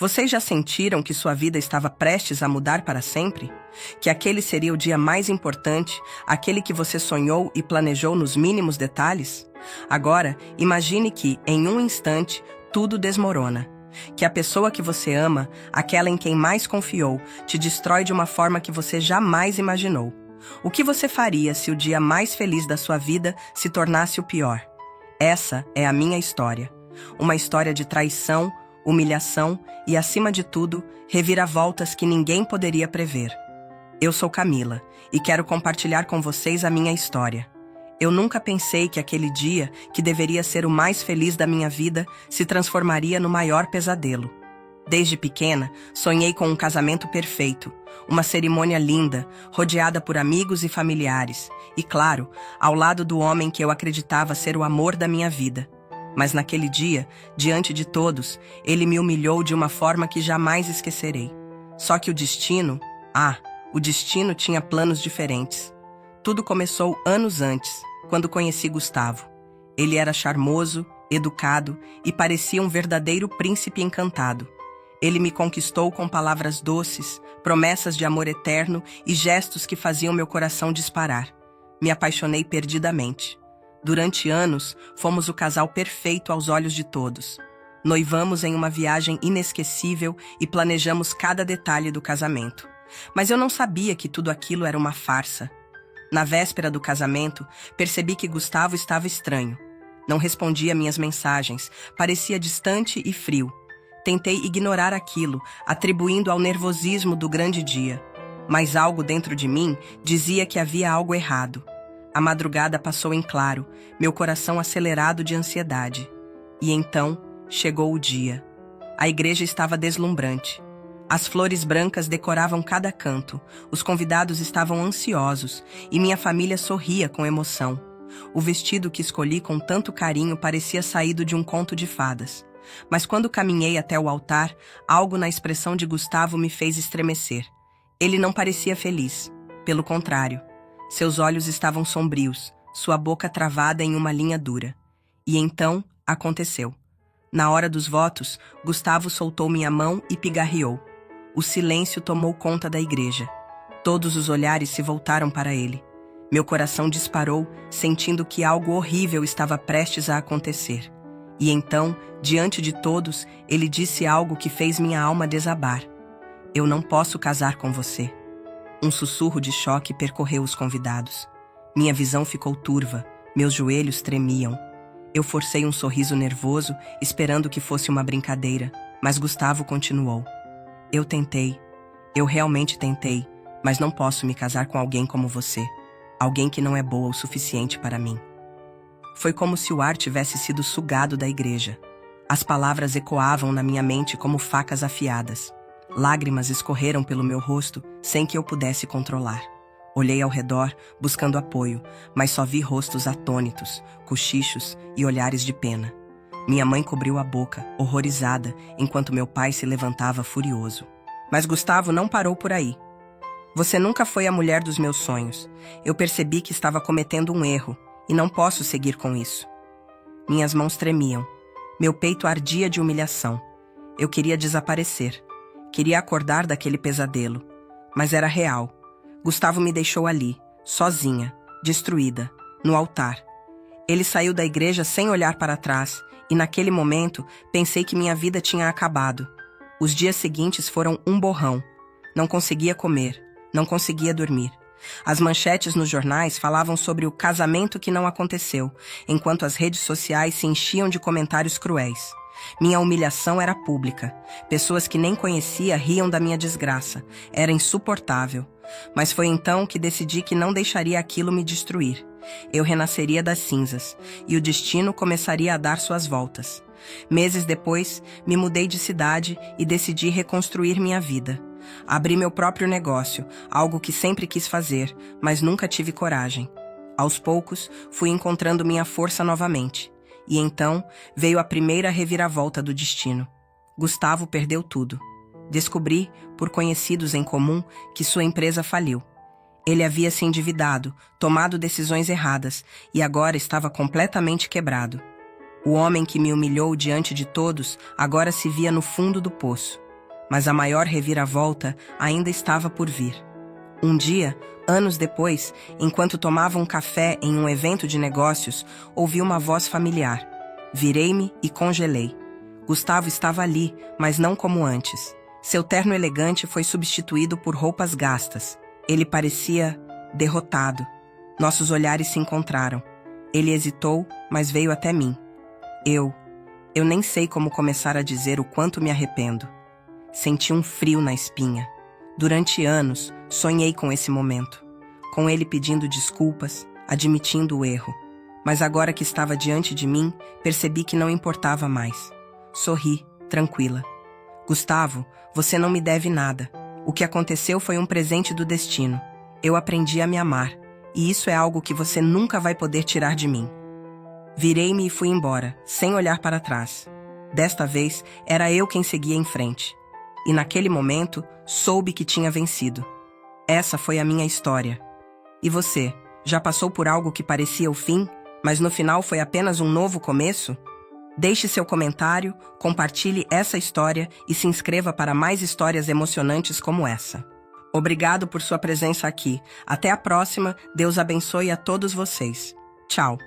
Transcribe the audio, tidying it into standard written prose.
Vocês já sentiram que sua vida estava prestes a mudar para sempre? Que aquele seria o dia mais importante, aquele que você sonhou e planejou nos mínimos detalhes? Agora, imagine que, em um instante, tudo desmorona. Que a pessoa que você ama, aquela em quem mais confiou, te destrói de uma forma que você jamais imaginou. O que você faria se o dia mais feliz da sua vida se tornasse o pior? Essa é a minha história. Uma história de traição, humilhação e, acima de tudo, reviravoltas que ninguém poderia prever. Eu sou Camila e quero compartilhar com vocês a minha história. Eu nunca pensei que aquele dia, que deveria ser o mais feliz da minha vida, se transformaria no maior pesadelo. Desde pequena, sonhei com um casamento perfeito, uma cerimônia linda, rodeada por amigos e familiares, e, claro, ao lado do homem que eu acreditava ser o amor da minha vida. Mas naquele dia, diante de todos, ele me humilhou de uma forma que jamais esquecerei. Só que o destino tinha planos diferentes. Tudo começou anos antes, quando conheci Gustavo. Ele era charmoso, educado e parecia um verdadeiro príncipe encantado. Ele me conquistou com palavras doces, promessas de amor eterno e gestos que faziam meu coração disparar. Me apaixonei perdidamente. Durante anos, fomos o casal perfeito aos olhos de todos. Noivamos em uma viagem inesquecível e planejamos cada detalhe do casamento. Mas eu não sabia que tudo aquilo era uma farsa. Na véspera do casamento, percebi que Gustavo estava estranho. Não respondia minhas mensagens, parecia distante e frio. Tentei ignorar aquilo, atribuindo ao nervosismo do grande dia. Mas algo dentro de mim dizia que havia algo errado. A madrugada passou em claro, meu coração acelerado de ansiedade. E então, chegou o dia. A igreja estava deslumbrante. As flores brancas decoravam cada canto, os convidados estavam ansiosos e minha família sorria com emoção. O vestido que escolhi com tanto carinho parecia saído de um conto de fadas. Mas quando caminhei até o altar, algo na expressão de Gustavo me fez estremecer. Ele não parecia feliz. Pelo contrário. Seus olhos estavam sombrios, sua boca travada em uma linha dura. E então, aconteceu. Na hora dos votos, Gustavo soltou minha mão e pigarreou. O silêncio tomou conta da igreja. Todos os olhares se voltaram para ele. Meu coração disparou, sentindo que algo horrível estava prestes a acontecer. E então, diante de todos, ele disse algo que fez minha alma desabar. Eu não posso casar com você. Um sussurro de choque percorreu os convidados. Minha visão ficou turva, meus joelhos tremiam. Eu forcei um sorriso nervoso, esperando que fosse uma brincadeira, mas Gustavo continuou. Eu realmente tentei, mas não posso me casar com alguém como você. Alguém que não é boa o suficiente para mim. Foi como se o ar tivesse sido sugado da igreja. As palavras ecoavam na minha mente como facas afiadas. Lágrimas escorreram pelo meu rosto sem que eu pudesse controlar. Olhei ao redor, buscando apoio, mas só vi rostos atônitos, cochichos e olhares de pena. Minha mãe cobriu a boca, horrorizada, enquanto meu pai se levantava furioso. Mas Gustavo não parou por aí. Você nunca foi a mulher dos meus sonhos. Eu percebi que estava cometendo um erro, e não posso seguir com isso. Minhas mãos tremiam. Meu peito ardia de humilhação. Eu queria desaparecer. Queria acordar daquele pesadelo. Mas era real. Gustavo me deixou ali, sozinha, destruída, no altar. Ele saiu da igreja sem olhar para trás, e naquele momento pensei que minha vida tinha acabado. Os dias seguintes foram um borrão. Não conseguia comer, não conseguia dormir. As manchetes nos jornais falavam sobre o casamento que não aconteceu, enquanto as redes sociais se enchiam de comentários cruéis. Minha humilhação era pública. Pessoas que nem conhecia riam da minha desgraça. Era insuportável. Mas foi então que decidi que não deixaria aquilo me destruir. Eu renasceria das cinzas, e o destino começaria a dar suas voltas. Meses depois, me mudei de cidade e decidi reconstruir minha vida. Abri meu próprio negócio, algo que sempre quis fazer, mas nunca tive coragem. Aos poucos, fui encontrando minha força novamente. E então, veio a primeira reviravolta do destino. Gustavo perdeu tudo. Descobri, por conhecidos em comum, que sua empresa faliu. Ele havia se endividado, tomado decisões erradas, e agora estava completamente quebrado. O homem que me humilhou diante de todos agora se via no fundo do poço. Mas a maior reviravolta ainda estava por vir. Um dia, anos depois, enquanto tomava um café em um evento de negócios, ouvi uma voz familiar. Virei-me e congelei. Gustavo estava ali, mas não como antes. Seu terno elegante foi substituído por roupas gastas. Ele parecia derrotado. Nossos olhares se encontraram. Ele hesitou, mas veio até mim. Eu nem sei como começar a dizer o quanto me arrependo. Senti um frio na espinha. Durante anos, sonhei com esse momento. Com ele pedindo desculpas, admitindo o erro. Mas agora que estava diante de mim, percebi que não importava mais. Sorri, tranquila. Gustavo, você não me deve nada. O que aconteceu foi um presente do destino. Eu aprendi a me amar, e isso é algo que você nunca vai poder tirar de mim. Virei-me e fui embora, sem olhar para trás. Desta vez, era eu quem seguia em frente. E naquele momento, soube que tinha vencido. Essa foi a minha história. E você, já passou por algo que parecia o fim, mas no final foi apenas um novo começo? Deixe seu comentário, compartilhe essa história e se inscreva para mais histórias emocionantes como essa. Obrigado por sua presença aqui. Até a próxima. Deus abençoe a todos vocês. Tchau.